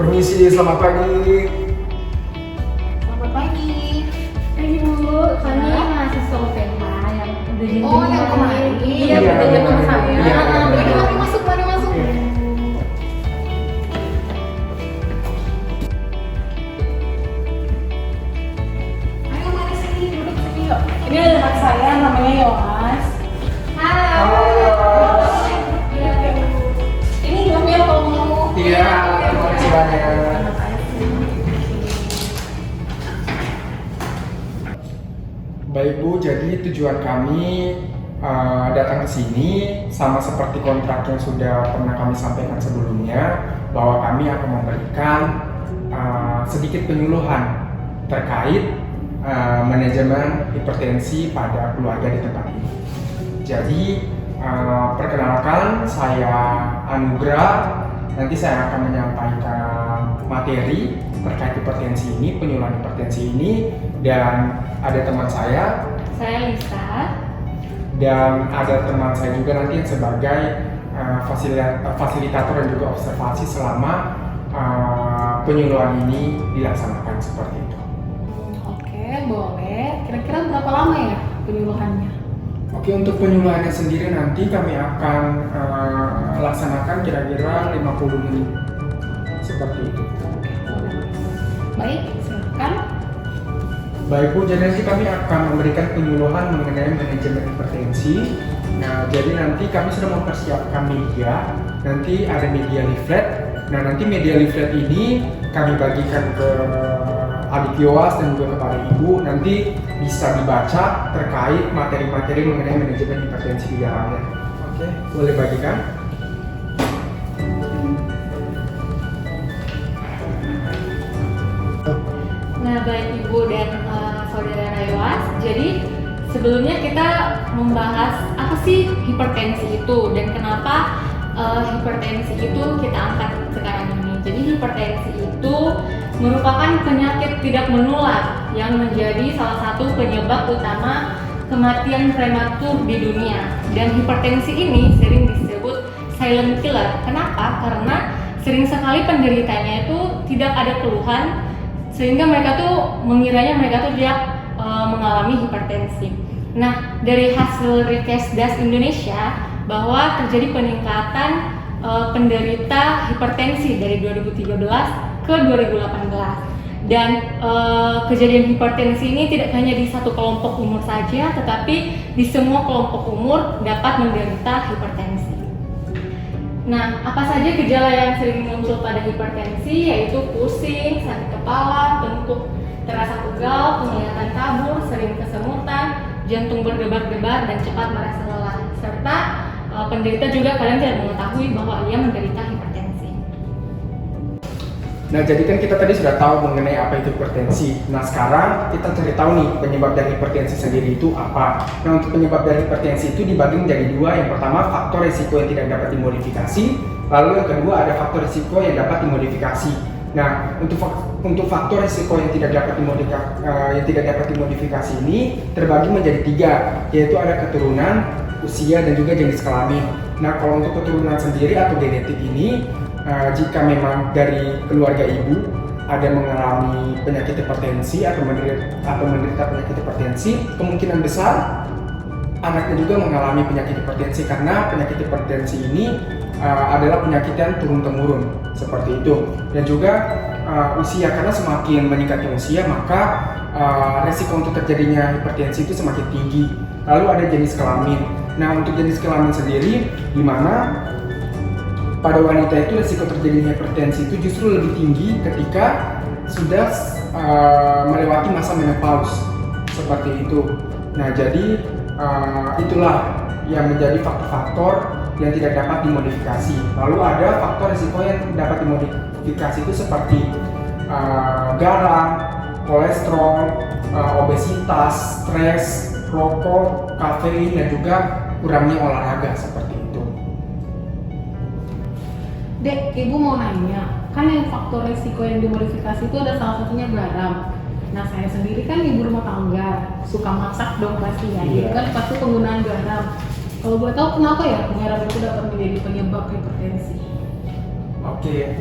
Permisi, selamat pagi. Selamat pagi. Bu, kami mahasiswa UPH yang udah jadi Oh, yang kemarin. Iya, udah jadi sama saya. Iya. Mari masuk, mari masuk. Ayo mari sini, duduk sini yuk. Ini ada anak saya namanya Yomas. Halo. Iya. Ini ngambil kalau mau. Iya, terima kasih banyak. Baik Bu, jadi tujuan kami datang ke sini sama seperti kontrak yang sudah pernah kami sampaikan sebelumnya, bahwa kami akan memberikan sedikit penyuluhan terkait manajemen hipertensi pada keluarga di tempat ini. Jadi perkenalkan, saya Anugrah. Nanti saya akan menyampaikan materi terkait hipertensi ini, penyuluhan hipertensi ini, dan ada teman saya Lisa. dan ada teman saya juga nanti yang sebagai fasilitator dan juga observasi selama penyuluhan ini dilaksanakan seperti itu. Oke, boleh. Kira-kira berapa lama ya penyuluhannya? Oke, untuk penyuluhannya sendiri nanti kami akan laksanakan kira-kira 50 menit seperti itu. Baik, silakan. Baik Bu, jadi nanti kami akan memberikan penyuluhan mengenai manajemen hipertensi. Nah, jadi nanti kami sudah mempersiapkan media. Nanti ada media leaflet. Nah, nanti media leaflet ini kami bagikan ke adik Yowas dan juga kepada Ibu. Nanti bisa dibaca terkait materi-materi mengenai manajemen hipertensi di dalamnya. Oke, boleh bagikan? Nah, baik Ibu dan Saudara Raywas. Jadi sebelumnya kita membahas apa sih hipertensi itu dan kenapa hipertensi itu kita angkat sekarang ini. Jadi hipertensi itu merupakan penyakit tidak menular yang menjadi salah satu penyebab utama kematian prematur di dunia. Dan hipertensi ini sering disebut silent killer. Kenapa? Karena sering sekali penderitanya itu tidak ada keluhan, sehingga mereka tuh mengiranya mereka tuh tidak mengalami hipertensi. Nah, dari hasil Rikesdas Indonesia bahwa terjadi peningkatan penderita hipertensi dari 2013 ke 2018. Dan kejadian hipertensi ini tidak hanya di satu kelompok umur saja, tetapi di semua kelompok umur dapat menderita hipertensi. Nah, apa saja gejala yang sering muncul pada hipertensi, yaitu pusing, sakit kepala, bengkak terasa pegal, penglihatan kabur, sering kesemutan, jantung berdebar-debar dan cepat merasa lelah. Serta penderita juga kadang tidak mengetahui bahwa ia menderita hipertensi. Nah, jadi kan kita tadi sudah tahu mengenai apa itu hipertensi. Nah, sekarang kita cari tahu nih penyebab dari hipertensi sendiri itu apa. Nah, untuk penyebab dari hipertensi itu dibagi menjadi dua. Yang pertama, faktor risiko yang tidak dapat dimodifikasi. Lalu yang kedua, ada faktor risiko yang dapat dimodifikasi. Nah, untuk faktor risiko yang tidak dapat dimodifikasi ini terbagi menjadi tiga, yaitu ada keturunan, usia, dan juga jenis kelamin. Nah, kalau untuk keturunan sendiri atau genetik ini, jika memang dari keluarga ibu ada mengalami penyakit hipertensi atau menderita penyakit hipertensi, kemungkinan besar anaknya juga mengalami penyakit hipertensi, karena penyakit hipertensi ini adalah penyakit yang turun-temurun seperti itu. Dan juga usia, karena semakin meningkatnya usia maka resiko untuk terjadinya hipertensi itu semakin tinggi. Lalu ada jenis kelamin. Nah, untuk jenis kelamin sendiri, di mana pada wanita itu risiko terjadinya hipertensi itu justru lebih tinggi ketika sudah melewati masa menopause seperti itu. Nah, jadi itulah yang menjadi faktor-faktor yang tidak dapat dimodifikasi. Lalu ada faktor risiko yang dapat dimodifikasi itu seperti garam, kolesterol, obesitas, stres, rokok, kafein, dan juga kurangnya olahraga seperti itu. Dek, Ibu mau nanya, kan yang faktor risiko yang dimodifikasi itu ada salah satunya garam. Nah, saya sendiri kan ibu rumah tangga, suka masak dong pasti ya. Jadi kan pasti penggunaan garam. Kalau boleh tahu kenapa ya garam itu dapat menjadi penyebab hipertensi? Oke,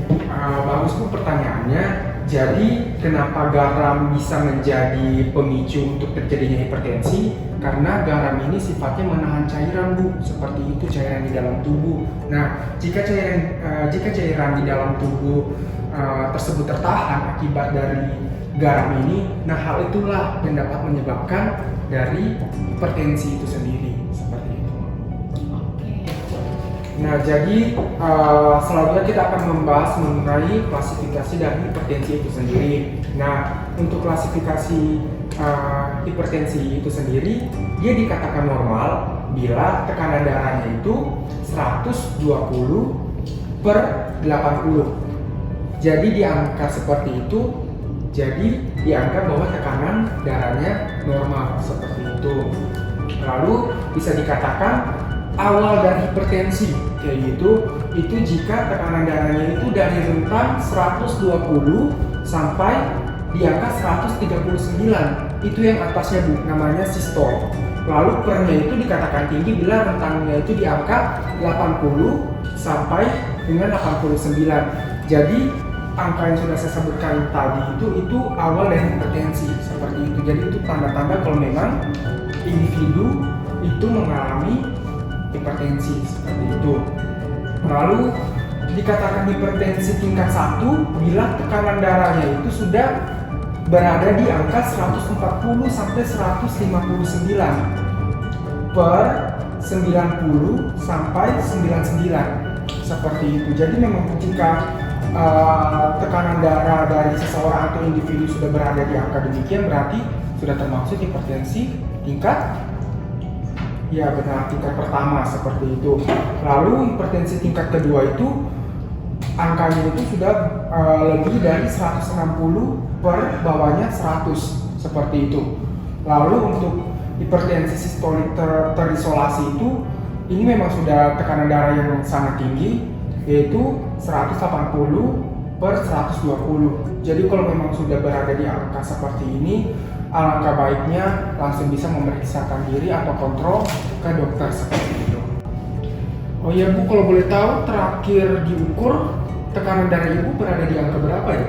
bagus Bu pertanyaannya. Jadi kenapa garam bisa menjadi pemicu untuk terjadinya hipertensi? Karena garam ini sifatnya menahan cairan Bu, seperti itu cairan di dalam tubuh. Nah, jika cairan di dalam tubuh tersebut tertahan akibat dari garam ini, nah hal itulah yang dapat menyebabkan dari hipertensi itu sendiri, seperti itu. Nah, jadi selanjutnya kita akan membahas mengenai klasifikasi dari hipertensi itu sendiri. Nah, untuk klasifikasi hipertensi itu sendiri, dia dikatakan normal bila tekanan darahnya itu 120/80. Jadi di angka seperti itu, jadi dianggap bahwa tekanan darahnya normal seperti itu. Lalu bisa dikatakan awal dari hipertensi kayak gitu, itu jika tekanan darahnya itu dari rentang 120 sampai di angka 139, itu yang atasnya Bu, namanya sistol. Lalu pernya itu dikatakan tinggi bila rentangnya itu di angka 80 sampai dengan 89. Jadi angka yang sudah saya sebutkan tadi itu awal dari hipertensi seperti itu. Jadi itu tanda-tanda kalau memang individu itu mengalami hipertensi seperti itu. Lalu dikatakan hipertensi tingkat 1 bila tekanan darahnya itu sudah berada di angka 140 sampai 159/90 sampai 99 seperti itu. Jadi memang jika tekanan darah dari seseorang atau individu sudah berada di angka demikian, berarti sudah termasuk hipertensi tingkat, ya benar, tingkat pertama seperti itu. Lalu hipertensi tingkat kedua itu angkanya itu sudah lebih dari 160 per bawahnya 100 seperti itu. Lalu untuk hipertensi sistolik terisolasi itu, ini memang sudah tekanan darah yang sangat tinggi, yaitu 180/120. Jadi kalau memang sudah berada di angka seperti ini, alangkah baiknya langsung bisa memeriksakan diri atau kontrol ke dokter seperti itu. Oh iya Bu, kalau boleh tahu terakhir diukur tekanan darah Ibu berada di angka berapa ya?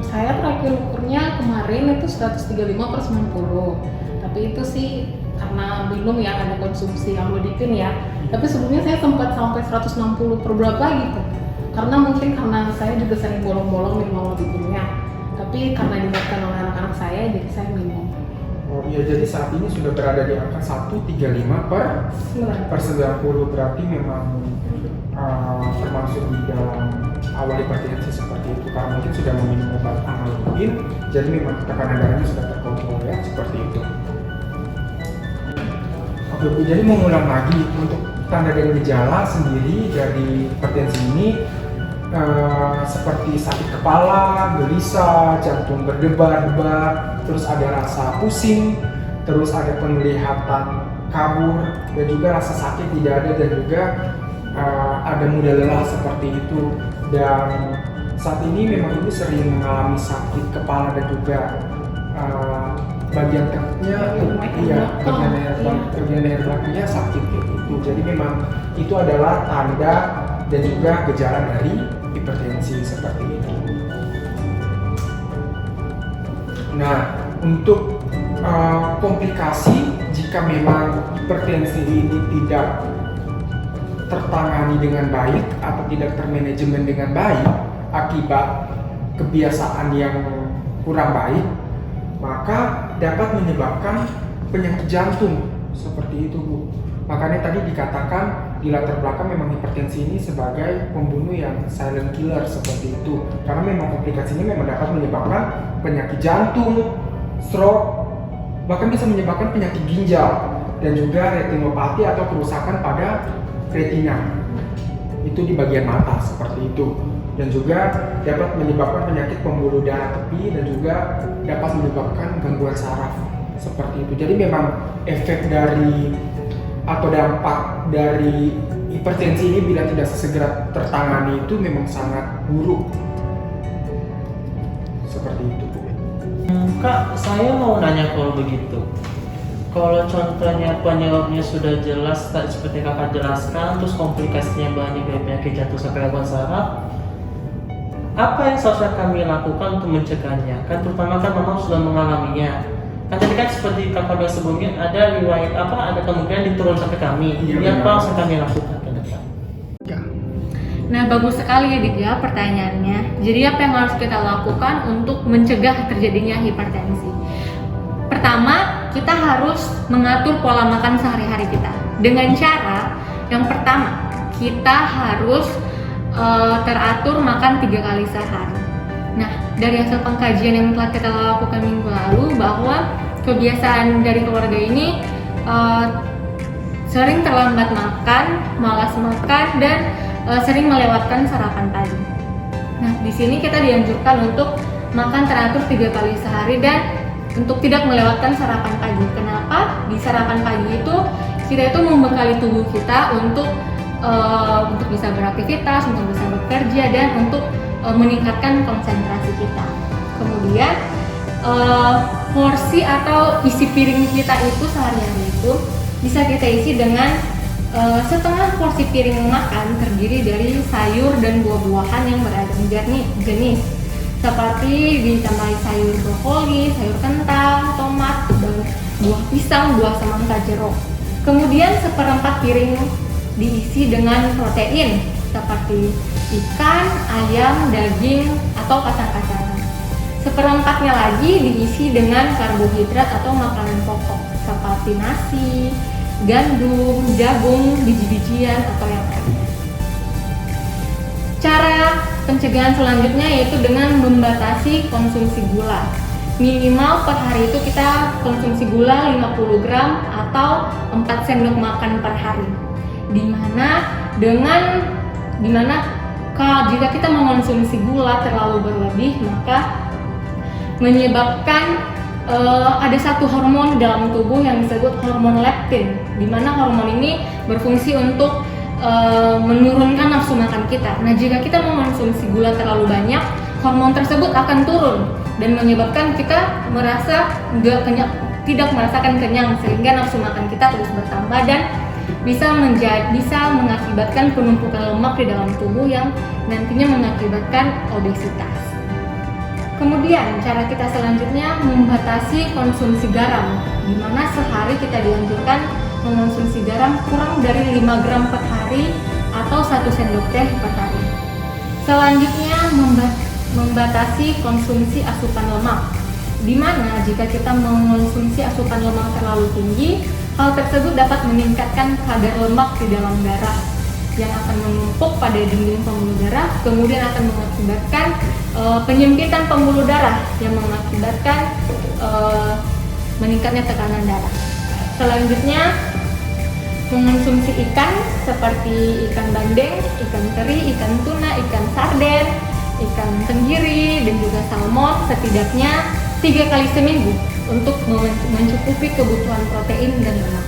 Saya terakhir ukurnya kemarin itu 135/90. Tapi itu sih karena belum ya ada konsumsi amlodipin ya. Tapi sebelumnya saya sempat sampai 160 per berapa gitu. Karena mungkin karena saya juga sering bolong-bolong minum amlodipinnya. Tapi karena dibuatkan oleh anak-anak saya, jadi saya minum. Oh iya, jadi saat ini sudah berada di angka 135/90, berarti memang termasuk di dalam awal hipertensi seperti itu, karena mungkin sudah meminum obat amlodipin, jadi memang tekanan darahnya sudah terkontrol ya, seperti itu. Oke Bu, jadi mengulang lagi untuk tanda dan gejala sendiri dari hipertensi ini seperti sakit kepala, gelisah, jantung berdebar-debar, terus ada rasa pusing, terus ada penglihatan kabur, dan juga rasa sakit di dada, dan juga ada mudah lelah seperti itu. Dan saat ini memang Ibu sering mengalami sakit kepala dan juga bagian kakinya, bagian leher belakangnya sakit gitu. Jadi memang itu adalah tanda dan juga gejala dari hipertensi seperti itu. Nah, untuk komplikasi jika memang hipertensi ini tidak tertangani dengan baik atau tidak termanajemen dengan baik akibat kebiasaan yang kurang baik, maka dapat menyebabkan penyakit jantung seperti itu Bu. Makanya tadi dikatakan di latar belakang memang hipertensi ini sebagai pembunuh yang silent killer seperti itu, karena memang komplikasinya memang dapat menyebabkan penyakit jantung, stroke, bahkan bisa menyebabkan penyakit ginjal dan juga retinopati atau kerusakan pada retina itu di bagian mata seperti itu, dan juga dapat menyebabkan penyakit pembuluh darah tepi dan juga dapat menyebabkan gangguan saraf seperti itu. Jadi memang efek dari atau dampak dari hipertensi ini bila tidak segera tertangani itu memang sangat buruk seperti itu. Kak, saya mau nanya kalau begitu. Kalau contohnya penyebabnya sudah jelas, tadi seperti kakak jelaskan, terus komplikasinya banyak kayak penyakit jantung sampai gangguan saraf, apa yang seharusnya kami lakukan untuk mencegahnya? Kan terutama kan memang sudah mengalaminya. Kan tadi kan seperti kakak bilang sebelumnya ada riwayat ada kemungkinan diturunkan ke kami. Iya, Ini apa yang kami lakukan ke depan? Nah, bagus sekali ya Dik ya pertanyaannya. Jadi apa yang harus kita lakukan untuk mencegah terjadinya hipertensi? Pertama, kita harus mengatur pola makan sehari-hari kita. Dengan cara yang pertama, kita harus teratur makan 3 kali sehari. Nah, dari hasil pengkajian yang telah kita lakukan minggu lalu bahwa kebiasaan dari keluarga ini sering terlambat makan, malas makan, dan sering melewatkan sarapan pagi. Nah, di sini kita dianjurkan untuk makan teratur 3 kali sehari dan untuk tidak melewatkan sarapan pagi. Kenapa? Di sarapan pagi itu kita itu membekali tubuh kita untuk bisa beraktivitas, untuk bisa bekerja, dan untuk meningkatkan konsentrasi kita. Kemudian porsi atau isi piring kita itu sehari-hari itu bisa kita isi dengan setengah porsi piring makan terdiri dari sayur dan buah-buahan yang beragam jenis, seperti ditambahi sayur brokoli, sayur kentang, tomat, dan buah pisang, buah semangka, jeruk. Kemudian seperempat piring diisi dengan protein seperti ikan, ayam, daging, atau kacang-kacangan. Seperempatnya lagi diisi dengan karbohidrat atau makanan pokok seperti nasi, gandum, jagung, biji-bijian, atau yang lainnya. Cara pencegahan selanjutnya yaitu dengan membatasi konsumsi gula. Minimal per hari itu kita konsumsi gula 50 gram atau 4 sendok makan per hari. Dimana jika kita mengonsumsi gula terlalu berlebih, maka menyebabkan ada satu hormon dalam tubuh yang disebut hormon leptin, di mana hormon ini berfungsi untuk menurunkan nafsu makan kita. Nah, jika kita mengonsumsi gula terlalu banyak, hormon tersebut akan turun dan menyebabkan kita tidak merasakan kenyang, sehingga nafsu makan kita terus bertambah dan bisa mengakibatkan penumpukan lemak di dalam tubuh yang nantinya mengakibatkan obesitas. Kemudian cara kita selanjutnya membatasi konsumsi garam, di mana sehari kita dianjurkan mengonsumsi garam kurang dari 5 gram per hari atau 1 sendok teh per hari. Selanjutnya membatasi konsumsi asupan lemak, di mana jika kita mengonsumsi asupan lemak terlalu tinggi, hal tersebut dapat meningkatkan kadar lemak di dalam darah yang akan menumpuk pada dinding pembuluh darah, kemudian akan mengakibatkan penyempitan pembuluh darah yang mengakibatkan meningkatnya tekanan darah. Selanjutnya, mengonsumsi ikan seperti ikan bandeng, ikan teri, ikan tuna, ikan sarden, ikan tenggiri, dan juga salmon setidaknya 3 kali seminggu untuk mencukupi kebutuhan protein dan lemak.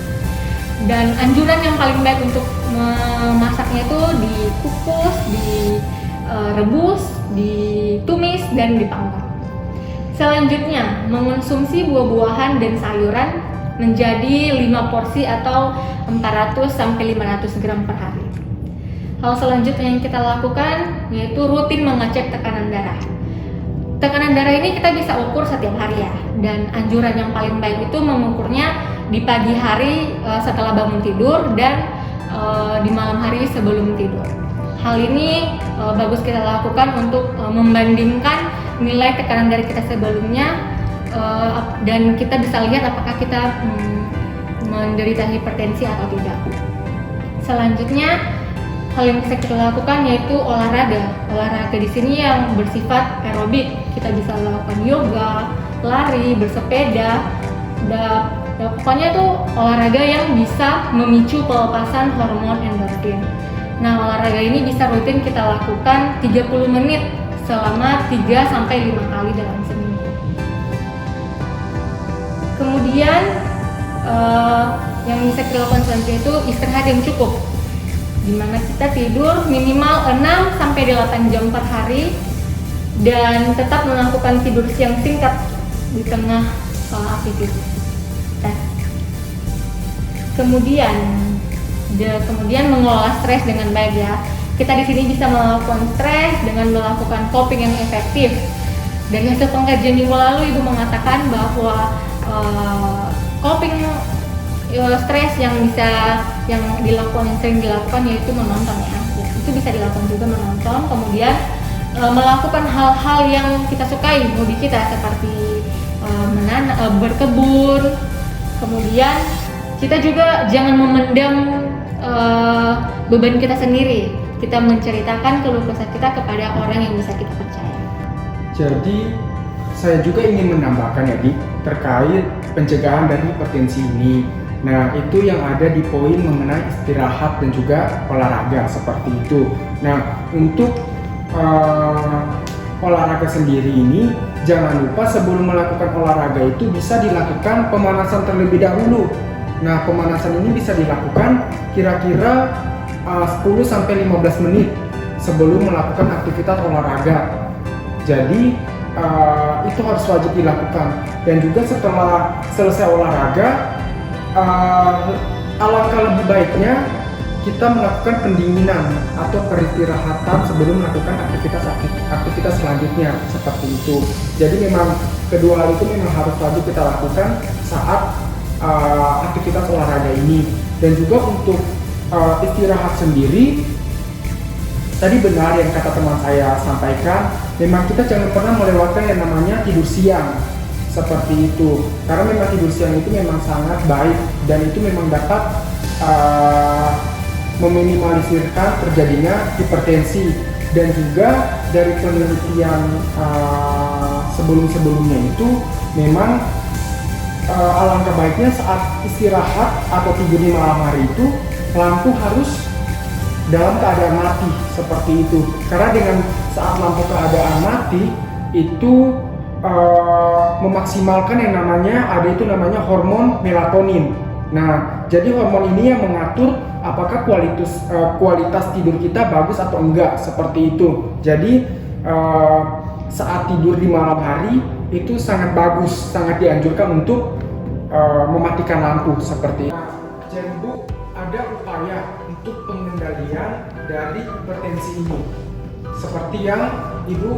Dan anjuran yang paling baik untuk memasaknya itu dikukus, direbus, ditumis, dan dipanggang. Selanjutnya, mengonsumsi buah-buahan dan sayuran menjadi 5 porsi atau 400-500 gram per hari. Hal selanjutnya yang kita lakukan yaitu rutin mengecek tekanan darah. Tekanan darah ini kita bisa ukur setiap hari ya, dan anjuran yang paling baik itu mengukurnya di pagi hari setelah bangun tidur dan di malam hari sebelum tidur. Hal ini bagus kita lakukan untuk membandingkan nilai tekanan darah kita sebelumnya dan kita bisa lihat apakah kita menderita hipertensi atau tidak. Selanjutnya, hal yang bisa kita lakukan yaitu olahraga. Olahraga di sini yang bersifat aerobik. Kita bisa lakukan yoga, lari, bersepeda, pokoknya itu olahraga yang bisa memicu pelepasan hormon endorfin. Nah, olahraga ini bisa rutin kita lakukan 30 menit selama 3-5 kali dalam seminggu. Kemudian yang bisa kita lakukan selanjutnya itu istirahat yang cukup, dimana kita tidur minimal 6-8 jam per hari dan tetap melakukan tidur siang singkat di tengah aktivitas. Kemudian mengelola stres dengan baik ya. Kita di sini bisa melakukan stres dengan melakukan coping yang efektif. Dari hasil pengkajian minggu lalu, Ibu mengatakan bahwa coping stres yang sering dilakukan yaitu menonton ya. Itu bisa dilakukan juga menonton. Kemudian melakukan hal-hal yang kita sukai, hobi kita seperti berkebun. Kemudian kita juga jangan memendam beban kita sendiri. Kita menceritakan keluh kesah kita kepada orang yang bisa kita percaya. Jadi saya juga ingin menambahkan ya, Dik, terkait pencegahan dari hipertensi ini. Nah, itu yang ada di poin mengenai istirahat dan juga olahraga seperti itu. Nah, untuk olahraga sendiri ini, jangan lupa sebelum melakukan olahraga itu bisa dilakukan pemanasan terlebih dahulu. Nah, pemanasan ini bisa dilakukan kira-kira 10-15 menit sebelum melakukan aktivitas olahraga. Jadi itu harus wajib dilakukan. Dan juga setelah selesai olahraga, alangkah lebih baiknya kita melakukan pendinginan atau peristirahatan sebelum melakukan aktivitas selanjutnya seperti itu. Jadi memang kedua hal itu memang harus wajib kita lakukan saat aktivitas olahraga ini. Dan juga untuk istirahat sendiri, tadi benar yang kata teman saya sampaikan, memang kita jangan pernah melewatkan yang namanya tidur siang seperti itu, karena memang tidur siang itu memang sangat baik dan itu memang dapat meminimalisirkan terjadinya hipertensi. Dan juga dari penelitian sebelumnya itu memang alangkah baiknya saat istirahat atau tidur di malam hari itu lampu harus dalam keadaan mati seperti itu, karena dengan saat lampu keadaan mati itu memaksimalkan yang namanya hormon melatonin. Nah, jadi hormon ini yang mengatur apakah kualitas tidur kita bagus atau enggak seperti itu. Jadi saat tidur di malam hari itu sangat bagus, sangat dianjurkan untuk mematikan lampu seperti itu. Nah, jadi Bu, ada upaya untuk pengendalian dari hipertensi ini. Seperti yang Ibu,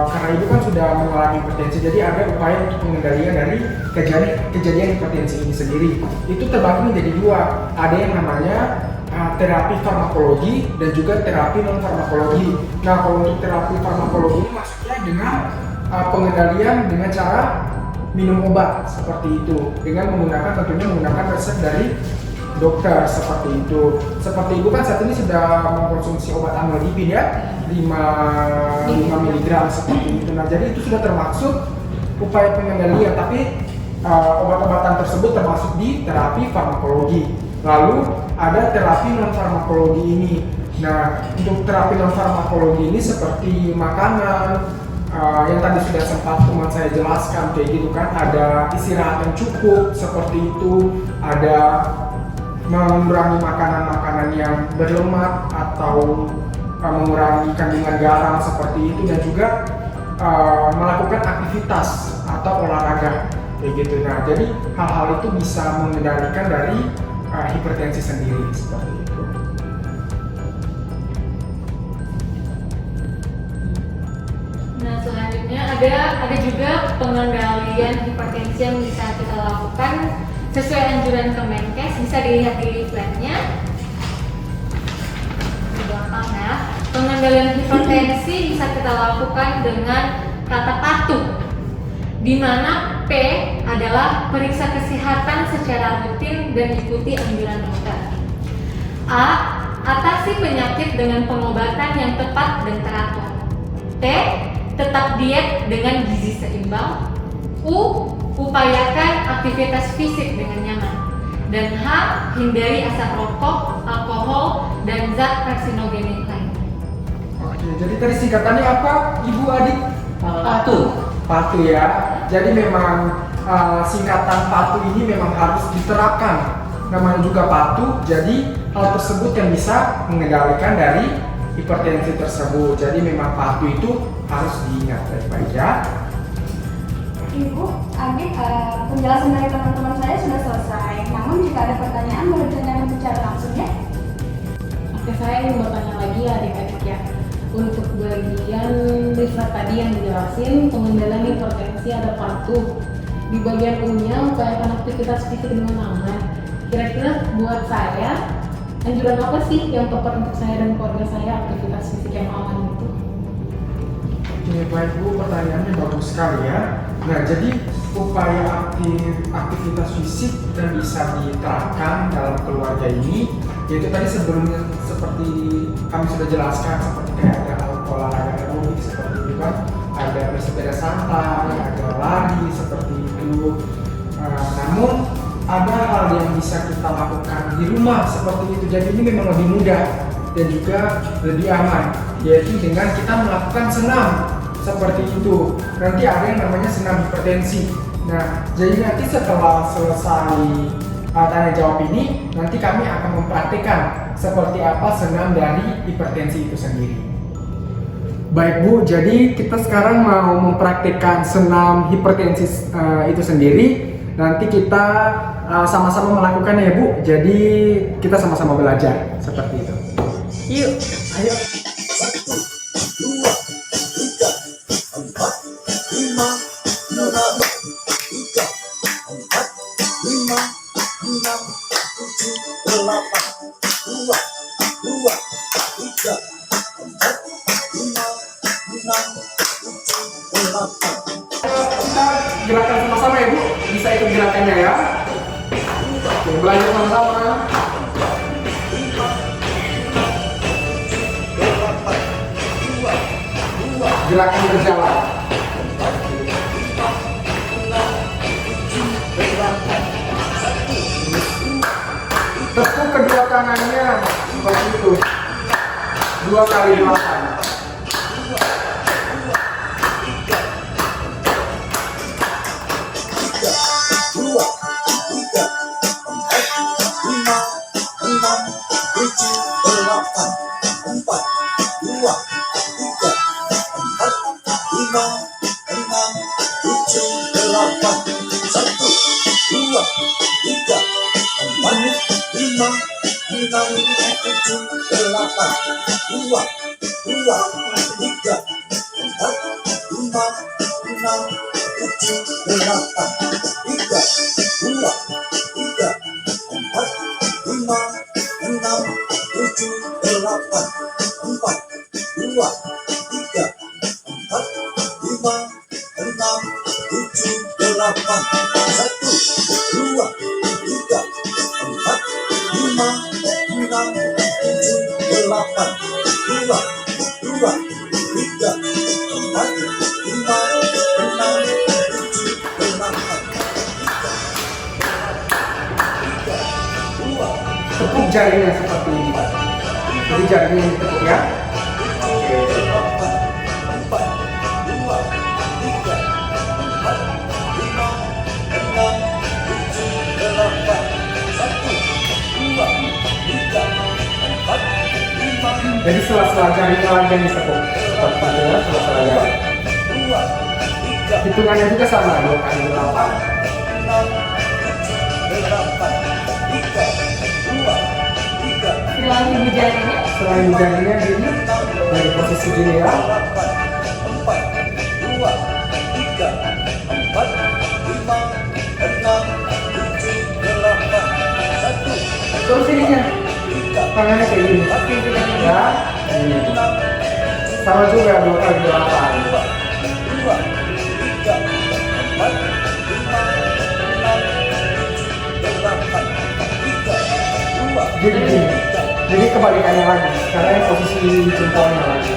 karena Ibu kan sudah mengalami hipertensi, jadi ada upaya untuk pengendalian dari kejadian hipertensi ini sendiri. Itu terbagi menjadi dua. Ada yang namanya terapi farmakologi dan juga terapi non farmakologi. Nah, kalau untuk terapi farmakologi ini maksudnya dengan pengendalian dengan cara minum obat seperti itu, dengan tentunya menggunakan resep dari dokter seperti itu. Seperti Ibu kan saat ini sudah mengkonsumsi obat amlodipin ya, 5 mg seperti itu. Nah, jadi itu sudah termasuk upaya pengendalian, tapi obat-obatan tersebut termasuk di terapi farmakologi. Lalu ada terapi non farmakologi ini. Nah, untuk terapi non farmakologi ini seperti makanan yang tadi sudah sempat teman saya jelaskan kayak gitu kan, ada istirahat yang cukup seperti itu, ada mengurangi makanan-makanan yang berlemak atau mengurangi kandungan garam seperti itu, dan juga melakukan aktivitas atau olahraga kayak gitu. Nah, jadi hal-hal itu bisa mengendalikan dari hipertensi sendiri seperti itu. Nah, selanjutnya ada juga pengendalian hipertensi yang bisa kita lakukan sesuai anjuran Kemenkes. Bisa dilihat di leafletnya di belakang ya. Pengendalian hipertensi bisa kita lakukan dengan kata patuh, di mana P adalah periksa kesehatan secara rutin dan ikuti anjuran dokter. A. Atasi penyakit dengan pengobatan yang tepat dan teratur. T. Tetap diet dengan gizi seimbang. U. Upayakan aktivitas fisik dengan nyaman. Dan H. Hindari asap rokok, alkohol, dan zat karsinogenik lain. Oke, jadi tadi singkatannya apa, Ibu Adik? Patuh ya. Jadi memang singkatan patuh ini memang harus diterapkan. Namanya juga patuh, jadi hal tersebut yang bisa mengendalikan dari hipertensi tersebut. Jadi memang patuh itu harus diingat baik-baik ya. Ibu, Adik, penjelasan dari teman-teman saya sudah selesai. Namun jika ada pertanyaan, boleh ditanyakan secara langsung ya. Oke, saya ingin bertanya lagi ya adik-adik ya. Untuk bagian riset tadi yang dijelasin, pengendalian hipertensi ada patuh. Di bagian U-nya, upayakan aktivitas fisik dengan aman. Kira-kira buat saya, anjuran apa sih yang tepat untuk saya dan keluarga saya aktivitas fisik yang aman itu? Oke, baik Bu, pertanyaannya bagus sekali ya. Nah, jadi upaya aktivitas fisik yang bisa diterapkan dalam keluarga ini, yaitu tadi sebelumnya seperti kami sudah jelaskan, seperti kayak ada olahraga aerobik seperti itu kan, ada bersepeda santai, ada lari seperti itu. Namun ada hal yang bisa kita lakukan di rumah seperti itu. Jadi ini memang lebih mudah dan juga lebih aman, yaitu dengan kita melakukan senam seperti itu. Nanti ada yang namanya senam hipertensi. Nah, jadi nanti setelah selesai tanya jawab ini, nanti kami akan mempraktikkan seperti apa senam dari hipertensi itu sendiri. Baik Bu, jadi kita sekarang mau mempraktikkan senam hipertensi itu sendiri. Nanti kita sama-sama melakukannya ya Bu. Jadi kita sama-sama belajar seperti itu. Yuk, ayo. 1, 2, 3, 4, 5, 6, 7, 8. Kita gerakan sama-sama ya Bu. Bisa ikut gerakannya ya. Oke, belajar sama-sama. Gerakan berjalan. Tepuk kedua tangannya seperti itu. 2 kali 8. Tepuk jarinya seperti ini. Jadi jarinya ditekuk ya. Jadi sela-sela jarinya lagi yang ditekuk. Seperti ya, sela-sela jari. Hitungannya juga sama, 2 kali 8. Selain ibu jarinya. Selain jarinya gini, dari posisi gini ya. Terus ininya, tangannya kayak gini. Ya, ini. Sama juga 2 kali 8. Jadi kebalikannya lagi, sekarang posisi jempolnya lagi.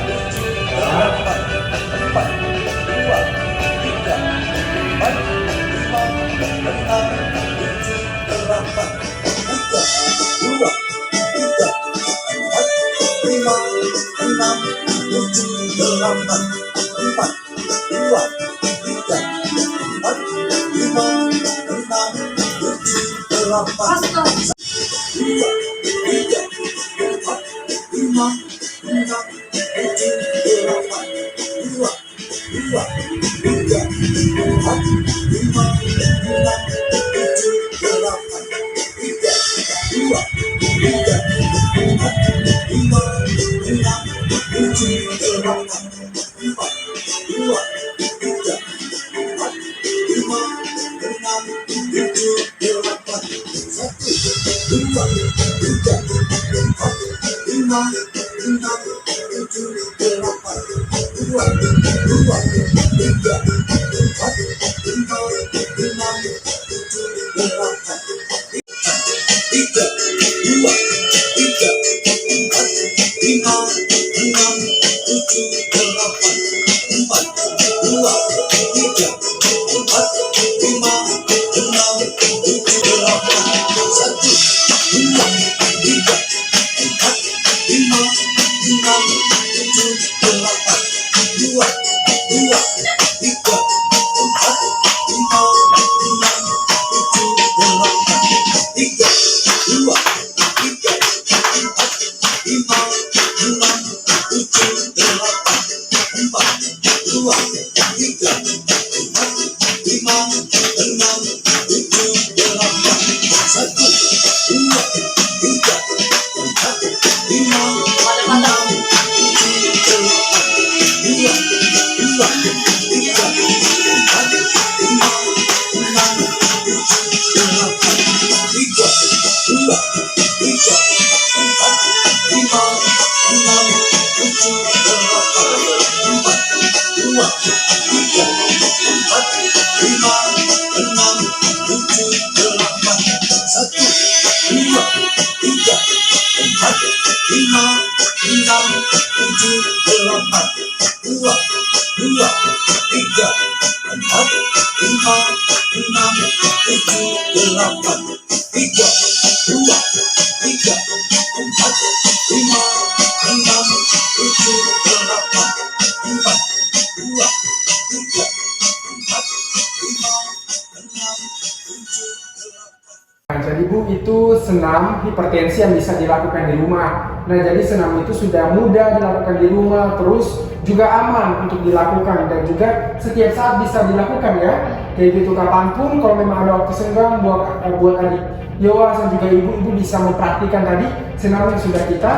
Nah, jadi Bu, itu senam hipertensi yang bisa dilakukan di rumah. Nah, jadi senam itu sudah mudah dilakukan di rumah, terus juga aman untuk dilakukan dan juga setiap saat bisa dilakukan ya. Kayak gitu kapanpun, kalau memang ada waktu senggang buat adik Yowas dan juga ibu-ibu bisa mempraktikkan tadi senam yang sudah kita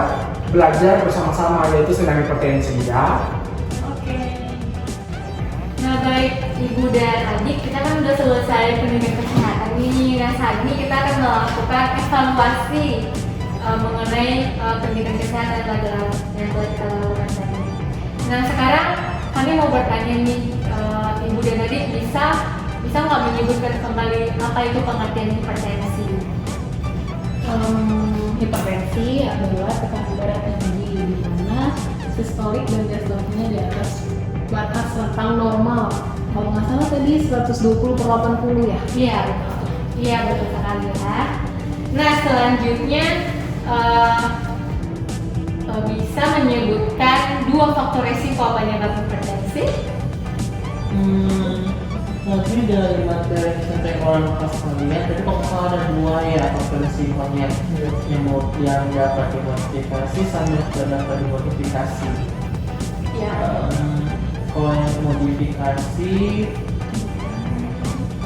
belajar bersama-sama, yaitu senam hipertensi ya. Oke. Nah baik ibu dan adik, kita kan udah selesai pendidikan kesehatan nih. Nah saat ini kita akan melakukan evaluasi mengenai pendidikan kesehatan pada yang telah kita lakukan tadi. Nah sekarang kami mau bertanya nih, ibu dan adik bisa nggak menyebutkan kembali apa itu pengertian hipertensi? Hipertensi adalah tekanan darah yang tinggi di mana sistolik dan diastoliknya di atas batas rentang normal. Kalau nggak salah tadi 120/80 ya? Iya, iya betul sekali ya. Nah selanjutnya bisa menyebutkan 2 faktor resiko penyebab hipertensi? Mungkin dari materi sampai orang pas kalian, tapi kalau ada 2 ya faktor resikonya yang dapat dimodifikasi sama tidak dapat dimodifikasi. Iya. Kalau yang modifikasi,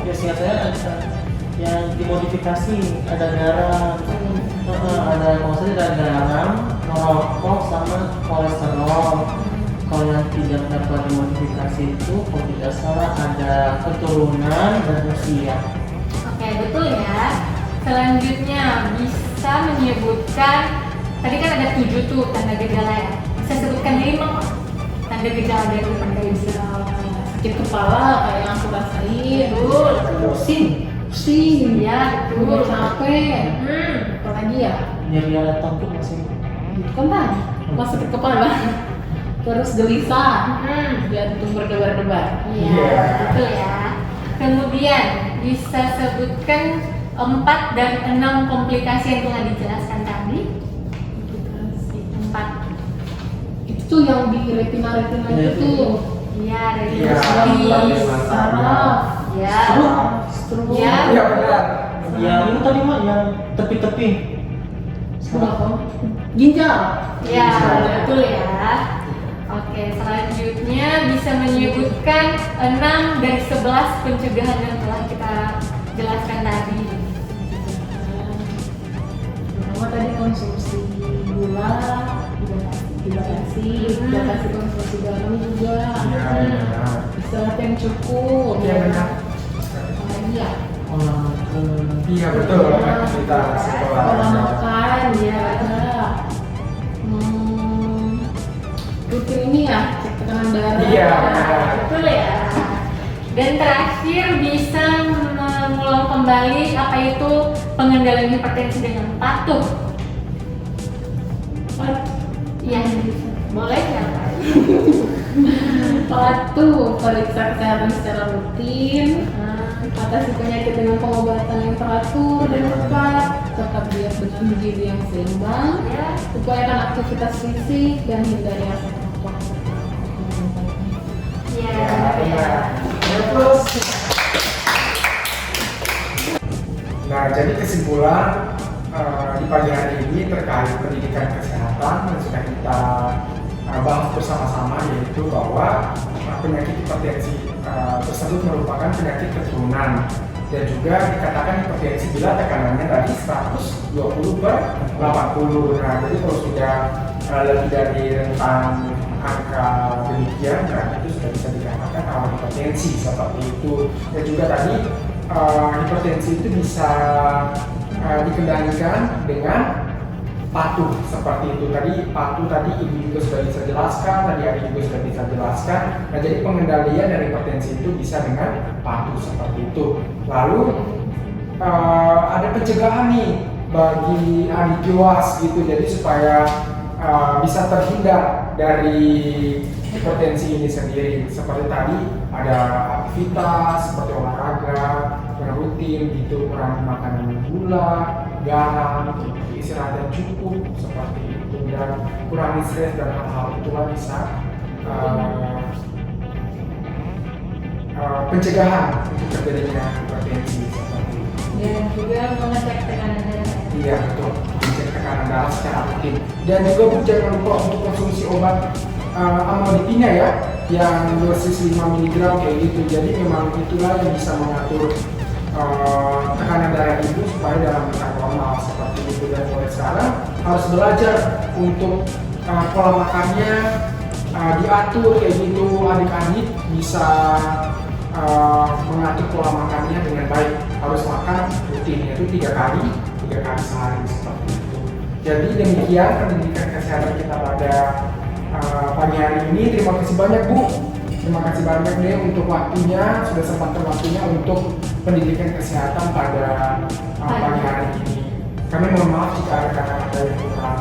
ya singkat saya ada yang dimodifikasi ada garam, ada maksudnya ada garam, merokok sama kolesterol. Kalau yang tidak dapat dimodifikasi itu, kalau tidak salah ada keturunan dan usia. Oke betul ya. Selanjutnya bisa menyebutkan, tadi kan ada 7 tuh tanda gejala ya. Bisa sebutkan 5 tanda gejala dari hipertensi. Sakit kepala kayak yang aku rasain, pusing, Ya juga betul. capek. Apalagi ya? Nyeri alat tangkuk masih. Itu kan tadi pas sakit kepala. Terus gelisah, jantung berdebar-debar. Iya betul ya. Kemudian bisa sebutkan 4 dan 6 komplikasi yang telah dijelaskan tadi. 4. Itu tuh yang di retina-retina itu tuh. Iya, Iya, retinopati, saraf, ya, stroke, Ya. Iya benar. Yang itu tadi mah yang tepi-tepi. ginjal. ya betul ya. Oke, selanjutnya bisa menyebutkan 6 dari 11 pencegahan yang telah kita jelaskan tadi. Pertama tadi konsumsi gula, dibatasi konsumsi garam juga. Iya, benar. Istirahat yang cukup. Iya, benar. Apalagi ya? Iya, betul. Kita sekolah. Pola makan, ya. Rutin ini ya, cek tekanan darah. Iya. Betul ya. Dan terakhir bisa mengulang kembali apa itu pengendalian hipertensi dengan patuh. Iya, boleh ya Pak? Patuh, periksa kesehatan secara rutin, atasi penyakit dengan pengobatan yang teratur dan tepat, tetap diet dengan gizi yang seimbang, Ya. upayakan aktivitas fisik dan hindari asap rokok. Iya. Ya, benar. Ya, plus. Nah, jadi kesimpulan di pagi hari ini terkait pendidikan kesehatan yang sudah kita bahas bersama-sama, yaitu bahwa penyakit hipertensi tersebut merupakan penyakit keturunan dan juga dikatakan hipertensi bila tekanannya tadi 120/80. Nah, jadi kalau sudah lebih dari rentang angka demikian, nah itu sudah bisa dikatakan awal hipertensi seperti itu. Dan juga tadi hipertensi itu bisa dikendalikan dengan patuh seperti itu. Tadi patuh tadi ibu juga sudah bisa jelaskan, tadi adik juga sudah bisa jelaskan. Nah, jadi pengendalian dari hipertensi itu bisa dengan patuh seperti itu. Lalu ada pencegahan nih bagi adik Joas gitu, jadi supaya bisa terhindar dari hipertensi ini sendiri. Seperti tadi ada aktivitas seperti olahraga yang rutin gitu, kurangi makanan gula, garam, istirahat yang cukup seperti itu, dan kurangi stres, dan hal-hal itulah bisa pencegahan untuk terjadinya hipertensi seperti itu. Dan juga mengecek tekanan darah. Iya, betul, mengecek tekanan darah secara rutin. Dan juga Bu, jangan lupa untuk konsumsi obat amlodipina ya, yang dosis 5 mg kayak gitu. Jadi memang itulah yang bisa mengatur tekanan darah ibu supaya dalam rentang normal seperti itu. Dan mulai sekarang harus belajar untuk pola makannya diatur kayak gitu. Adik-adik bisa mengatur pola makannya dengan baik. Harus makan rutin, yaitu 3 kali sehari seperti itu. Jadi demikian pendidikan kesehatan kita pada pagi hari ini. Terima kasih banyak Bu. Terima kasih banyak deh untuk waktunya, sudah sempatkan waktunya untuk pendidikan kesehatan pada pagi hari ini. Kami mohon maaf jika ada kata-kata yang kurang